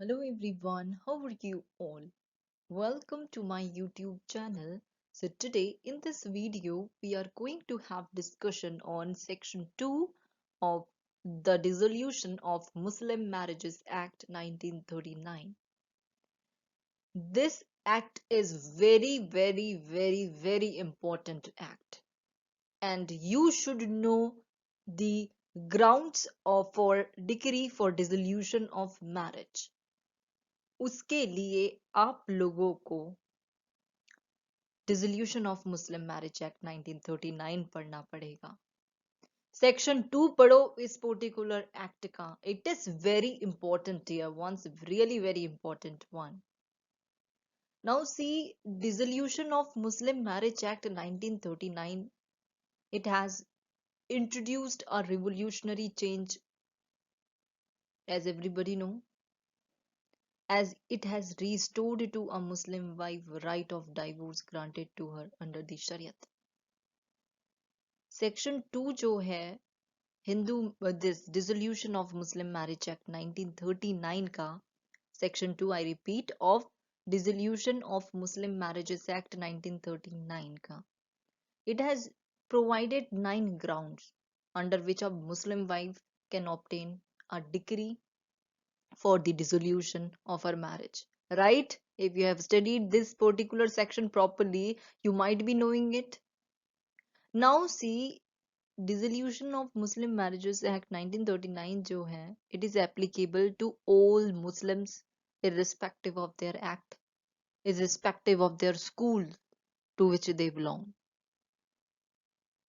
Hello everyone, how are you all? Welcome to my YouTube channel. So today in this video we are going to have discussion on section 2 of the Dissolution of Muslim Marriages Act 1939. This act is very important act, and you should know the grounds for decree for dissolution of marriage. उसके लिए आप लोगों को dissolution of Muslim marriage act 1939 पढ़ना पड़ेगा. Section 2 पढ़ो इस particular act का. It is very important here, once really very important one. Now see, dissolution of Muslim marriage act 1939, it has introduced a revolutionary change, as everybody know, as it has restored to a Muslim wife right of divorce granted to her under the Shariat. Section 2 जो है Hindu this dissolution of Muslim marriage act 1939 का, section 2 I repeat of dissolution of Muslim marriages act 1939 का, it has provided 9 grounds under which a Muslim wife can obtain a decree for the dissolution of her marriage. Right? If you have studied this particular section properly, you might be knowing it. Now see, Dissolution of Muslim Marriages Act 1939 जो है, it is applicable to all Muslims irrespective of their act, irrespective of their school to which they belong.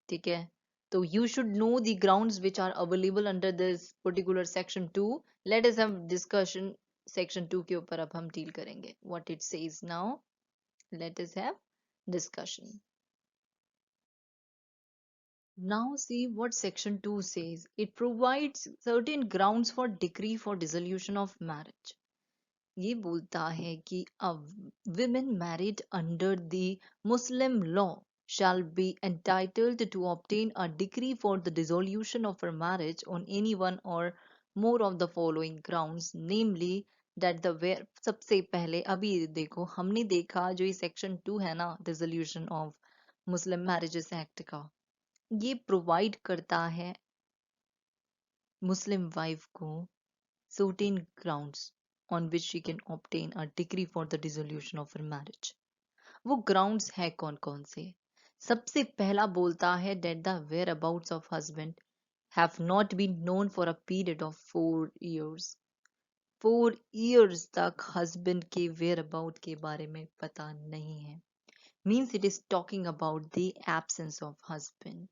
ठीक है? So you should know the grounds which are available under this particular section 2. Let us have discussion. Section 2 के ऊपर अब हम deal करेंगे. What it says now. Let us have discussion. Now see what section 2 says. It provides certain grounds for decree for dissolution of marriage. ये बोलता है कि a women married under the Muslim law shall be entitled to obtain a decree for the dissolution of her marriage on any one or more of the following grounds, namely that the where सबसे पहले अभी देखो हमने देखा जो ये section 2 है ना, dissolution of Muslim Marriages Act का, ये प्रोवाइड करता है मुस्लिम वाइफ को certain grounds on which she can obtain a decree for the dissolution of her marriage. वो grounds है कौन कौन से? सबसे पहला बोलता है that the whereabouts of husband have not been known for a period of 4 years. 4 years तक husband के whereabout के बारे में पता नहीं है. Means it is talking about the absence of husband.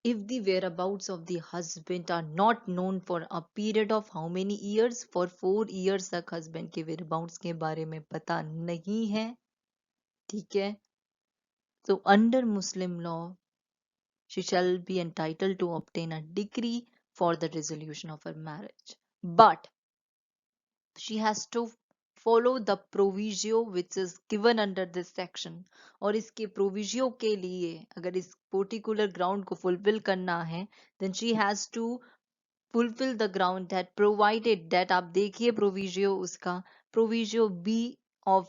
If the whereabouts of the husband are not known for a period of how many years? For 4 years तक husband के whereabouts के बारे में पता नहीं है. ठीक है? So under Muslim law, she shall be entitled to obtain a decree for the dissolution of her marriage. But she has to follow the proviso which is given under this section. और इसके proviso के लिए अगर इस particular ground को fulfill करना है, then she has to fulfill the ground that provided that, आप देखिए proviso उसका, proviso B of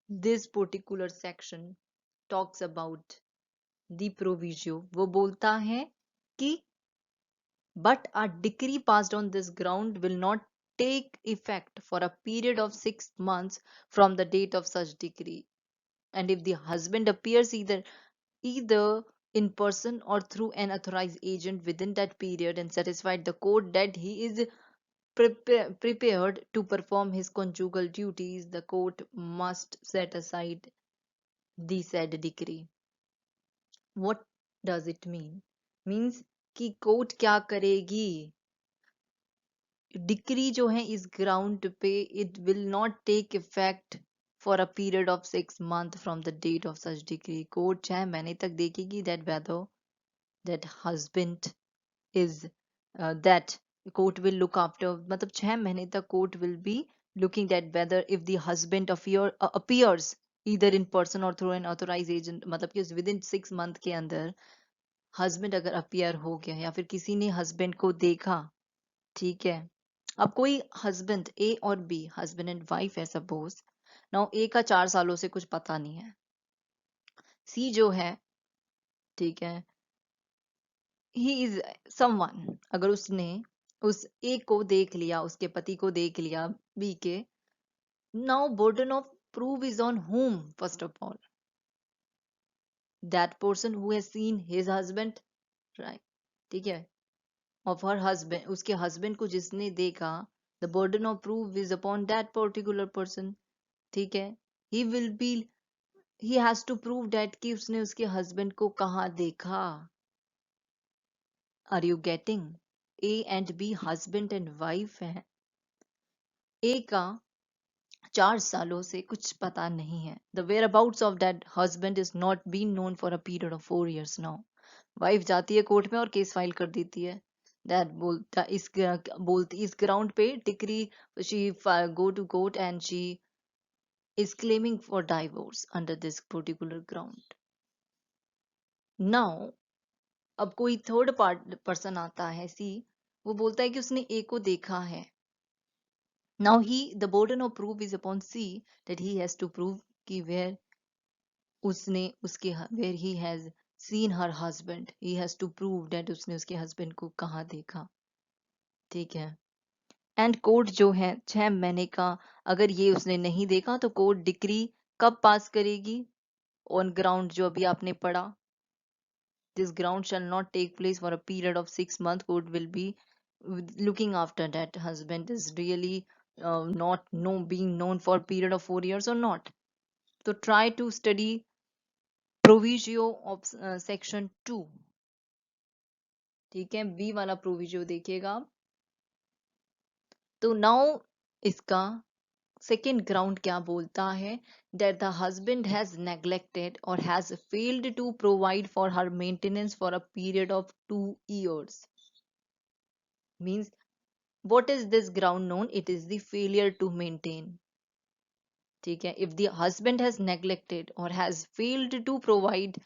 this particular section talks about the proviso. वो बोलता है कि but a decree passed on this ground will not take effect for a period of 6 months from the date of such decree, and if the husband appears either in person or through an authorized agent within that period and satisfied the court that he is prepared to perform his conjugal duties, the court must set aside the said decree. What does it mean? Means कि court क्या करेगी? Decree जो है इस ground पे it will not take effect for a period of 6 months from the date of such decree. Court 6 महीने तक देखेगी that whether that husband is that court will look after, मतलब 6 महीने तक court will be looking at whether if the husband appears either in person or through an authorized agent, मतलब कि within 6 month के अंदर husband अगर appear हो गया या फिर किसी ने husband को देखा, ठीक है, अब कोई हस्बैंड ए और बी, हस्बैंड एंड वाइफ है सपोज, नाउ ए का 4 सालों से कुछ पता नहीं है, सी जो है, ठीक है, ही इज समवन, अगर उसने उस ए को देख लिया, उसके पति को देख लिया बी के, now burden of proof is on whom? First of all, that person who has seen his husband, right? ठीक है, of her husband, उसके husband को जिसने देखा, the burden of proof is upon that particular person, ठीक है, he will be, he has to prove that कि उसने उसके husband को कहाँ देखा. Are you getting? A and B husband and wife है. A का 4 सालों से कुछ पता नहीं है. The whereabouts of that husband is not been known for a period of 4 years now. Wife जाती है कोर्ट में और केस फाइल कर देती है. That बोलती इस ग्राउंड पे decree, she go to court and she is claiming for divorce under this particular ground. Now अब कोई थर्ड पर्सन आता है सी, वो बोलता है कि उसने ए को देखा है. Now the burden of proof is upon C, that he has to prove कि where उसने उसके where he has seen her husband, he has to prove that उसने उसके husband को कहाँ देखा. ठीक है, एंड कोर्ट जो है 6 महीने का, अगर ये उसने नहीं देखा तो कोर्ट डिक्री कब पास करेगी? ऑन ग्राउंड जो अभी आपने पढ़ा, this ground shall not take place for a period of 6 months. Court will be looking after that husband is really not being known for a period of 4 years or not. So try to study proviso of section 2. ठीक है, B वाला proviso देखिएगा आप. तो now इसका second ground क्या बोलता है? that the husband has neglected or has failed to provide for her maintenance for a period of 2 years. Means what is this ground known? It is the failure to maintain. ठीक है, if the husband has neglected or has failed to provide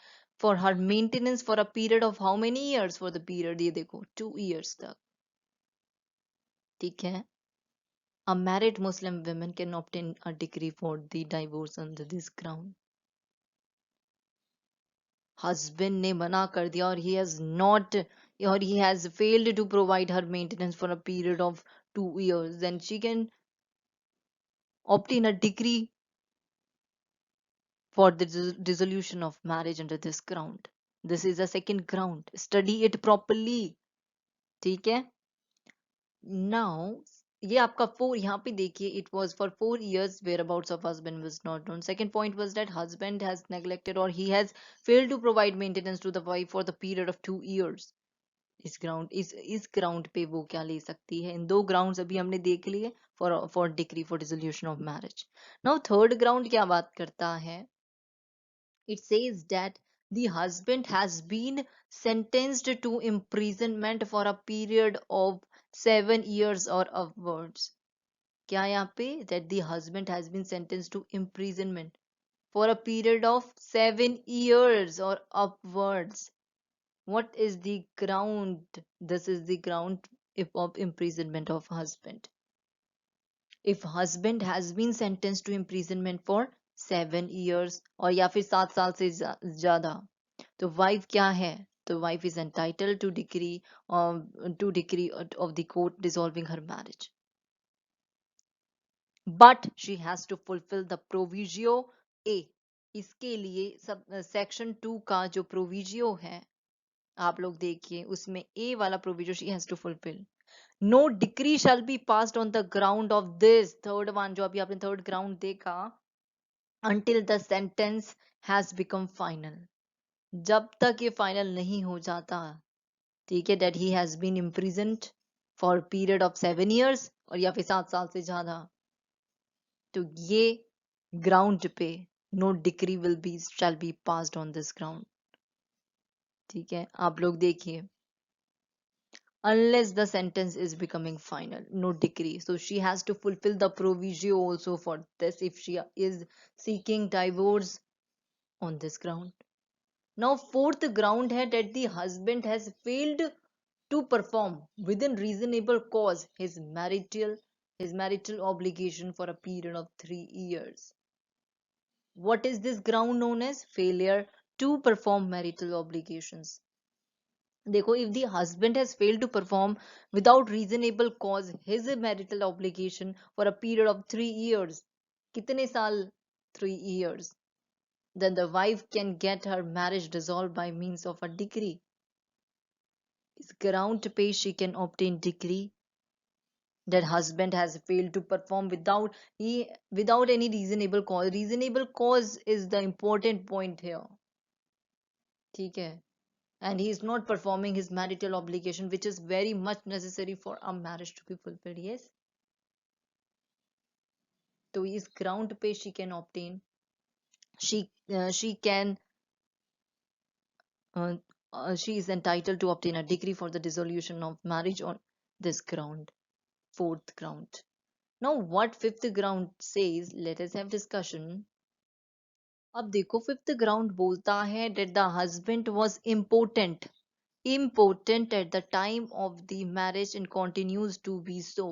for her maintenance for a period of how many years? For the period ये देखो 2 years तक. ठीक है, a married Muslim woman can obtain a decree for the divorce under this ground. Husband ने मना कर दिया और he has not, or he has failed to provide her maintenance for a period of 2 years, then she can obtain a decree for the dissolution of marriage under this ground. This is a second ground. Study it properly. ठीक है, now ये आपका 4, यहाँ पे देखिए, it was for 4 years whereabouts of husband was not known. Second point was that husband has neglected or he has failed to provide maintenance to the wife for the period of 2 years. इस ground पे वो क्या ले सकती है? इन 2 grounds अभी हमने देख लिए for decree for dissolution of marriage. Now third ground क्या बात करता है? It says that the husband has been sentenced to imprisonment for a period of 7 years or upwards. क्या यहाँ पे? That the husband has been sentenced to imprisonment for a period of 7 years or upwards. What is the ground? This is the ground of imprisonment of husband. If husband has been sentenced to imprisonment for 7 years और या फिर 7 साल से ज्यादा, तो wife क्या है? तो wife is entitled to decree of the court dissolving her marriage. But she has to fulfill the proviso A. इसके लिए सब सेक्शन 2 का जो प्रोविजियो है, आप लोग देखिए, उसमें A वाला proviso she has to fulfill. No decree shall be passed on the ground of this third one, जो अभी आपने थर्ड ग्राउंड देखा, until the sentence has become final. जब तक ये फाइनल नहीं हो जाता, ठीक है, that he has been imprisoned for a period of 7 years और या फिर 7 साल से ज्यादा, तो ये ग्राउंड पे no decree shall be passed on this ground. ठीक है, आप लोग देखिए, unless the sentence is becoming final, no decree. So she has to fulfill the proviso also for this if she is seeking divorce on this ground. Now fourth ground है that the husband has failed to perform within reasonable cause his marital obligation for a period of 3 years. What is this ground known as? Failure to perform marital obligations. देखो, if the husband has failed to perform without reasonable cause his marital obligation for a period of 3 years, कितने साल? 3 years. Then the wife can get her marriage dissolved by means of a decree. Is ground पे she can obtain decree that husband has failed to perform without any reasonable cause. Reasonable cause is the important point here. ठीक है? And he is not performing his marital obligation, which is very much necessary for a marriage to be fulfilled. Yes. तो इस ground पे she can obtain, she can she is entitled to obtain a decree for the dissolution of marriage on this ground. Fourth ground. Now what fifth ground says? Let us have discussion. अब देखो, fifth ground बोलता है that the husband was important at the time of the marriage and continues to be so.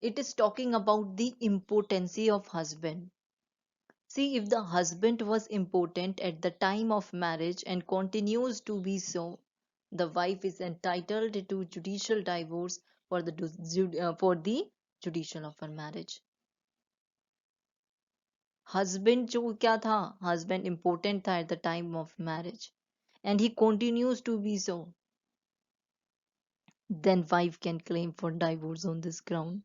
It is talking about the impotency of husband. See, if the husband was impotent at the time of marriage and continues to be so, the wife is entitled to judicial divorce for the judicial of her marriage. Husband जो क्या था? Husband important था at the time of marriage and he continues to be so, then wife can claim for divorce on this ground.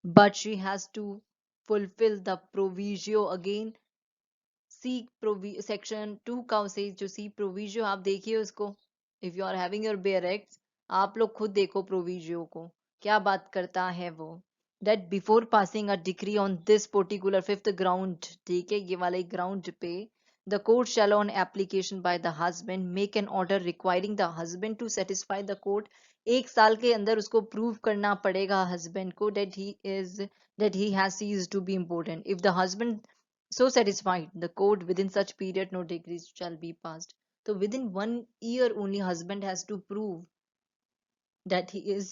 But she has to fulfill the proviso again. Section 2 का से जो सी proviso आप देखिए उसको. If you are having your bare acts, आप लोग खुद देखो प्रोविजो को क्या बात करता है वो. that before passing a decree on this particular fifth ground, ठीक है, ये वाले ग्राउंड पे, the court shall on application by the husband make an order requiring the husband to satisfy the court. 1 साल के अंदर उसको प्रूव करना पड़ेगा हस्बैंड को that he has ceased to be important. If the husband so satisfied the court within such period, no decrees shall be passed. So within 1 year only husband has to prove that he is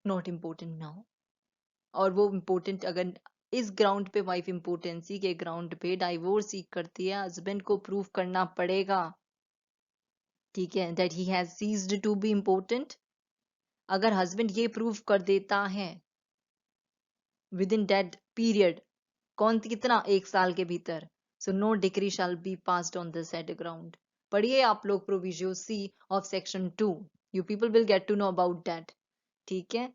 not important now. और वो important अगर इस ground पे wife impotency के ground पे divorce सीख करती है, हस्बैंड को प्रूव करना पड़ेगा, ठीक है, that he has ceased to be important. अगर हस्बैंड ये प्रूव कर देता है विद इन दैट पीरियड, कितना? 1 साल के भीतर, so no decree shall be passed on this said ground. पढ़िए आप लोग proviso C of section 2. You people will get to know about that. ठीक है,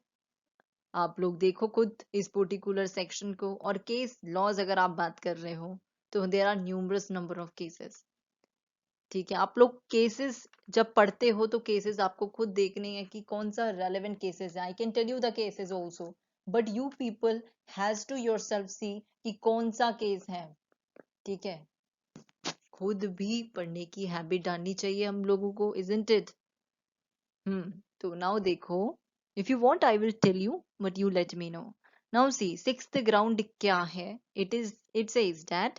आप लोग देखो खुद इस पर्टिकुलर सेक्शन को. और केस लॉज अगर आप बात कर रहे हो तो there are numerous number of cases. ठीक है, आप लोग केसेस जब पढ़ते हो तो केसेस आपको खुद देखने हैं कि कौन सा रेलेवेंट केसेस है. I can tell you the cases also, but you people has to yourself see कि कौन सा केस है. ठीक है, खुद भी पढ़ने की हैबिट डालनी चाहिए हम लोगों को, इजंट इट? तो नाउ देखो, if you want I will tell you, but you let me know. Now see, sixth ground क्या है? It says that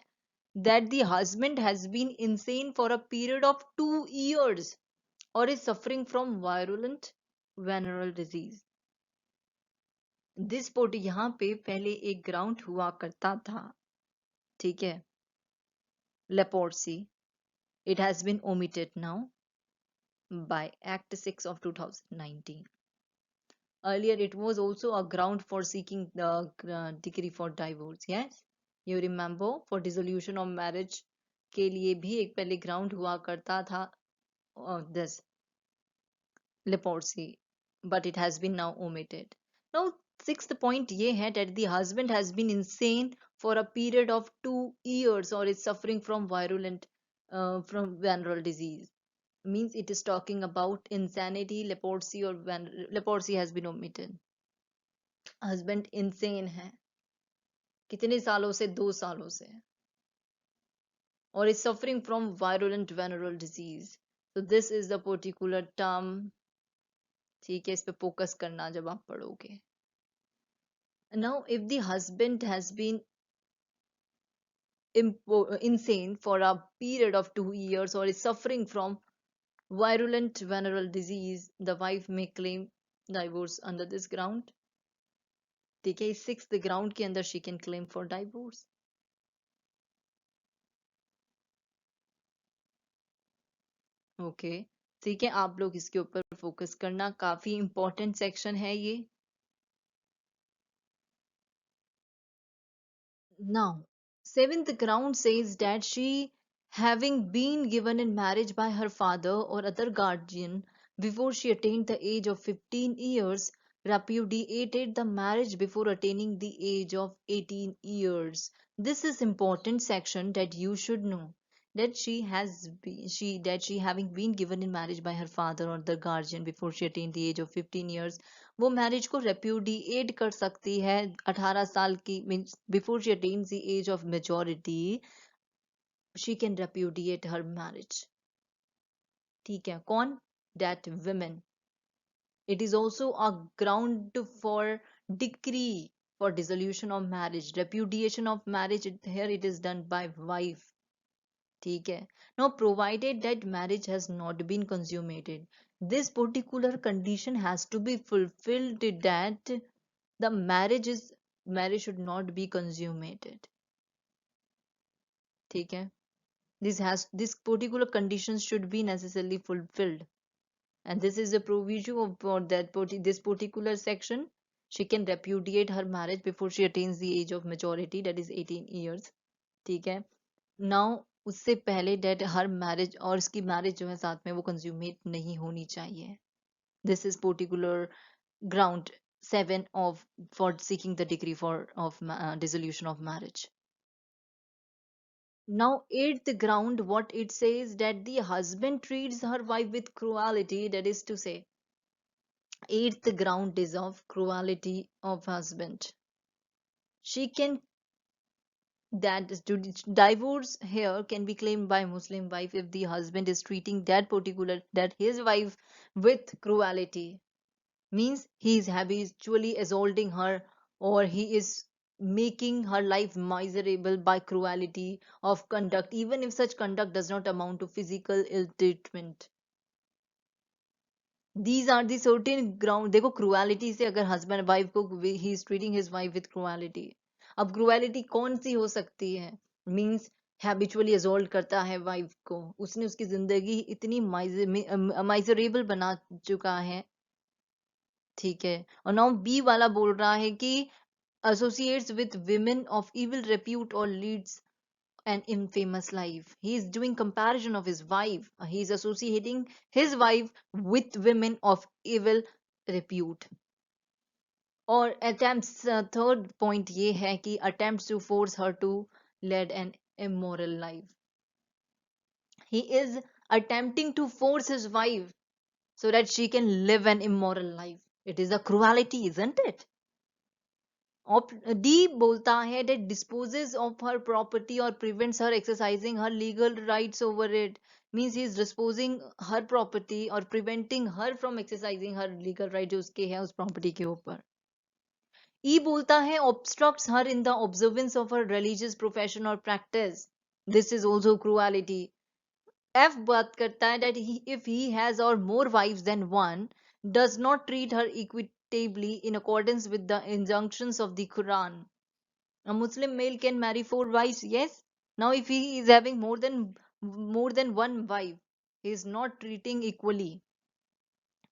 the husband has been insane for a period of 2 years or is suffering from virulent venereal disease. This point यहाँ पे पहले एक ground हुआ करता था, ठीक है, leprosy. It has been omitted now by Act 6 of 2019. Earlier, it was also a ground for seeking the decree for divorce. Yes, you remember, for dissolution of marriage के लिए भी एक पहले ground हुआ करता था, this leprosy, but it has been now omitted. Now, sixth point ये है that the husband has been insane for a period of 2 years or is suffering from from venereal disease. Means it is talking about insanity, leprosy, or leprosy has been omitted. Husband insane है कितने सालों से? 2 सालों से. और is suffering from virulent venereal disease. तो this is the particular term. ठीक है, इस पे फोकस करना जब आप पढ़ोगे. Now if the husband has been insane for a period of 2 years or is suffering from virulent venereal disease, the wife may claim divorce under this ground. ठीक है, इस 6th ग्राउंड के अंदर she can claim for divorce. Okay, ठीक है, आप लोग इसके ऊपर फोकस करना, काफी इंपॉर्टेंट सेक्शन है ये. Now, seventh ground says that she, having been given in marriage by her father or other guardian before she attained the age of 15 years, repudiated the marriage before attaining the age of 18 years. This is important section that you should know. That she having been given in marriage by her father or the guardian before she attained the age of 15 years, वो marriage को repudiate कर सकती है 18 साल की, means before she attains the age of majority she can repudiate her marriage. ठीक है, कौन? That women. It is also a ground for decree for dissolution of marriage. Repudiation of marriage here it is done by wife. ठीक है, now provided that marriage has not been consummated, this particular condition has to be fulfilled, that the marriage should not be consummated. ठीक है, this particular conditions should be necessarily fulfilled, and this is the provision of for this particular section. She can repudiate her marriage before she attains the age of majority, that is 18 years. ठीक है, now उससे पहले date हर marriage और इसकी marriage जो है साथ में वो कंज्यूमेट नहीं होनी चाहिए. This is particular ground 7 of for seeking the degree for of dissolution of marriage. Now, eighth ground, what it says, that the husband treats her wife with cruelty, that is to say, eighth ground is of cruelty of husband. She can that divorce here can be claimed by Muslim wife if the husband is treating that his wife with cruelty, means he is habitually assaulting her, or he is making her life miserable by cruelty of conduct, even if such conduct does not amount to physical ill treatment. These are the certain ground. देखो, cruelty से अगर husband wife को he is treating his wife with cruelty. अब cruelty कौन सी हो सकती है? Means habitually assault करता है वाइफ को, उसने उसकी जिंदगी इतनी माइजरेबल बना चुका है. ठीक है, और नाउ बी वाला बोल रहा है कि associates with women of evil repute or leads an infamous life. He is doing comparison of his wife. He is associating his wife with women of evil repute. और attempts, third point ये है कि attempts to force her to lead an immoral life. He is attempting to force his wife so that she can live an immoral life. It is a cruelty, isn't it? D बोलता है that disposes of her property or prevents her exercising her legal rights over it, means he is disposing her property or preventing her from exercising her legal right जो उसके है उस property के ऊपर. E बोलता है obstructs her in the observance of her religious profession or practice. This is also cruelty. F बात करता है that if he has or more wives than one, does not treat her equitably in accordance with the injunctions of the Quran. A Muslim male can marry 4 wives, yes. Now, if he is having more than one wife, he is not treating equally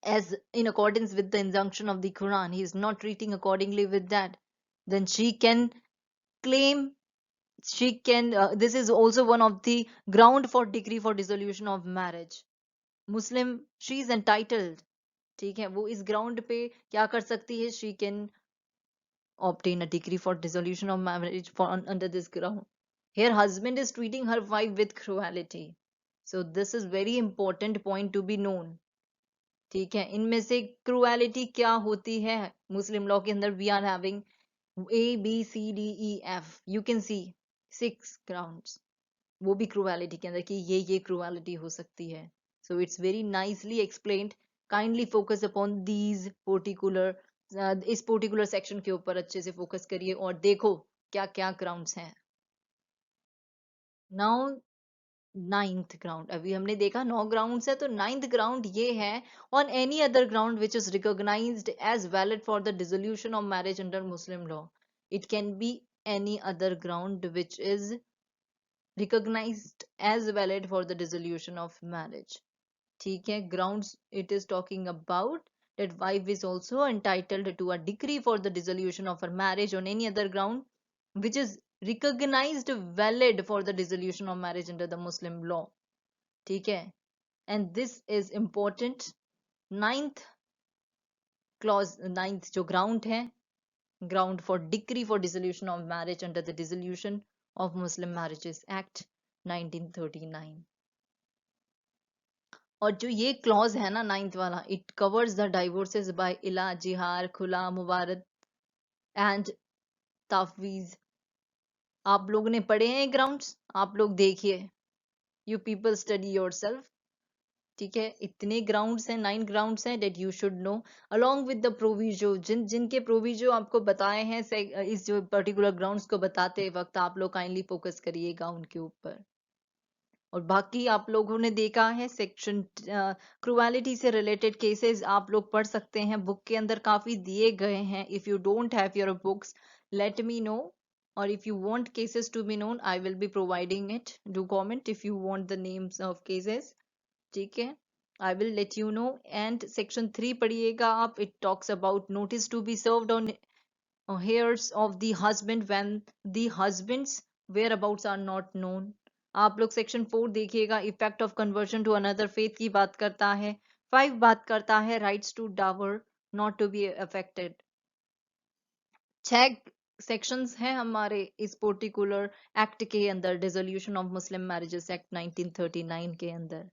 as in accordance with the injunction of the Quran. He is not treating accordingly with that. Then she can claim she can. This is also one of the ground for decree for dissolution of marriage. Muslim, she is entitled. ठीक है, वो इस ground पे क्या कर सकती है? She can obtain a decree for dissolution of marriage for under this ground. Here husband is treating her wife with cruelty, so this is very important point to be known. ठीक है, इनमें से cruelty क्या होती है मुस्लिम law के अंदर? We are having ABCDEF, you can see 6 grounds, वो भी क्रुएलिटी के अंदर कि ये क्रुएलिटी हो सकती है. So it's very nicely explained. Kindly focus upon these particular, इस पर्टिकुलर सेक्शन के ऊपर अच्छे से फोकस करिए और देखो क्या क्या ग्राउंड्स हैं. नाउ नाइन्थ ग्राउंड, अभी हमने देखा 9 ग्राउंड्स है, तो नाइन्थ ग्राउंड ये है, on any other ground which is recognized as valid for the dissolution of marriage under Muslim law. It can be any other ground which is recognized as valid for the dissolution of marriage. ठीक है, grounds it is talking about that wife is also entitled to a decree for the dissolution of her marriage on any other ground which is recognized valid for the dissolution of marriage under the Muslim law. ठीक है, and this is important. Ninth clause, ninth जो ground है, ground for decree for dissolution of marriage under the Dissolution of Muslim Marriages Act 1939. और जो ये clause है ना ninth वाला, इट कवर्स द डाइवोर्सेस बाय इला, जिहार, खुला, मुबारत एंड ताफवीज. आप लोगों ने पढ़े हैं ग्राउंड्स, आप लोग देखिए, यू पीपल स्टडी योरसेल्फ. ठीक है, इतने ग्राउंड्स हैं, 9 ग्राउंड्स हैं that you should know along with the proviso. जिनके प्रोविजो आपको बताए हैं इस जो पर्टिकुलर ग्राउंड्स को बताते वक्त, आप लोग काइंडली फोकस करिएगा उनके ऊपर. और बाकी आप लोगों ने देखा है सेक्शन क्रुएलिटी से रिलेटेड केसेस आप लोग पढ़ सकते हैं, बुक के अंदर काफी दिए गए हैं. If you don't have your books, let me know, और if you want cases to be known, I will be providing it. Do comment if you want the names of cases. ठीक है, I will let you know. And section 3 पढ़िएगा आप. It talks about notice to be served on heirs of the husband when the husband's whereabouts are not known. आप लोग section 4 देखिएगा, effect of conversion to another faith की बात करता है. 5 बात करता है rights to dower not to be affected. 6 sections हैं हमारे इस पर्टिकुलर एक्ट के अंदर, dissolution of Muslim marriages act 1939 के अंदर.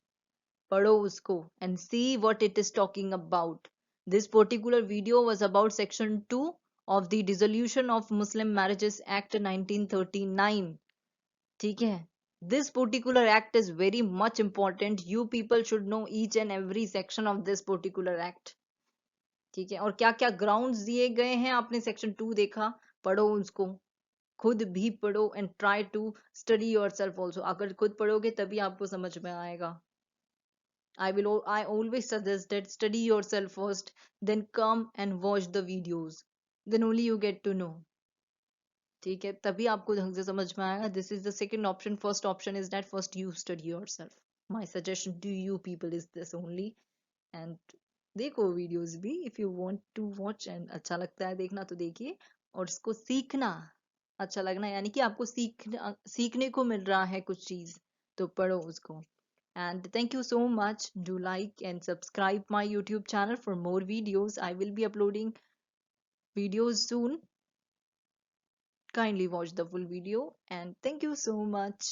पढ़ो उसको and see what it is talking about. This particular video was about section 2 of the Dissolution of Muslim Marriages Act 1939. ठीक है, this particular act is very much important. You people should know each and every section of this particular act. ठीक है, और क्या क्या grounds दिए गए हैं, आपने सेक्शन 2 देखा, पढ़ो उसको, खुद भी पढ़ो and try to study yourself also. अगर खुद पढ़ोगे तभी आपको समझ में आएगा. I always suggest that study yourself first, then come and watch the videos. Then only you get to know. ठीक है, तभी आपको ढंग से समझ में आएगा. This is the second option. First option is that first you study yourself. My suggestion to you people is this only. And देखो videos भी, if you want to watch and अच्छा लगता है देखना तो देखिए, और इसको सीखना अच्छा लगना, यानी कि आपको सीखने को मिल रहा है कुछ चीज, तो पढ़ो उसको. And thank you so much. Do like and subscribe my YouTube channel for more videos. I will be uploading videos soon. Kindly watch the full video and thank you so much.